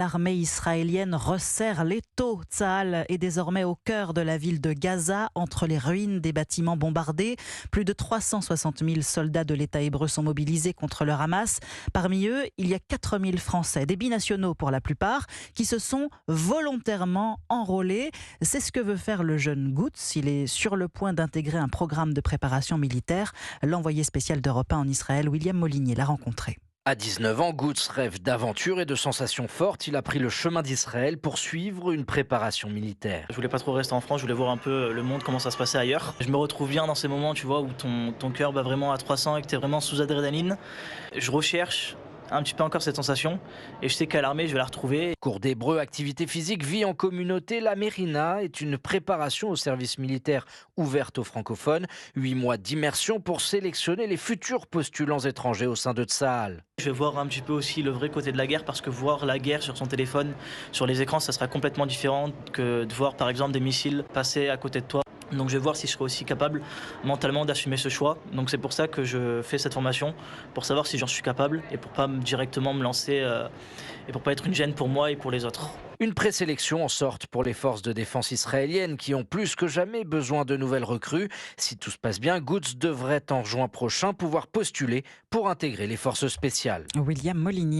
L'armée israélienne resserre l'étau. Tsahal est désormais au cœur de la ville de Gaza, entre les ruines des bâtiments bombardés. Plus de 360 000 soldats de l'État hébreu sont mobilisés contre le Hamas. Parmi eux, il y a 4 000 Français, des binationaux pour la plupart, qui se sont volontairement enrôlés. C'est ce que veut faire le jeune Goots. Il est sur le point d'intégrer un programme de préparation militaire. L'envoyé spécial d'Europe 1 en Israël, William Molinier, l'a rencontré. À 19 ans, Goots rêve d'aventure et de sensations fortes. Il a pris le chemin d'Israël pour suivre une préparation militaire. Je voulais pas trop rester en France, je voulais voir un peu le monde, comment ça se passait ailleurs. Je me retrouve bien dans ces moments, tu vois, où ton cœur bat vraiment à 300 et que tu es vraiment sous adrénaline. Je recherche un petit peu encore cette sensation et je sais qu'à l'armée, je vais la retrouver. Cours d'hébreu, activité physique, vie en communauté, la Mérina est une préparation au service militaire ouverte aux francophones. 8 mois d'immersion pour sélectionner les futurs postulants étrangers au sein de Tsahal. Je vais voir un petit peu aussi le vrai côté de la guerre parce que voir la guerre sur son téléphone, sur les écrans, ça sera complètement différent que de voir par exemple des missiles passer à côté de toi. Donc je vais voir si je serai aussi capable mentalement d'assumer ce choix. Donc c'est pour ça que je fais cette formation, pour savoir si j'en suis capable et pour pas directement me lancer et pour pas être une gêne pour moi et pour les autres. Une présélection en sorte pour les forces de défense israéliennes qui ont plus que jamais besoin de nouvelles recrues. Si tout se passe bien, Goots devrait en juin prochain pouvoir postuler pour intégrer les forces spéciales. William Molinier.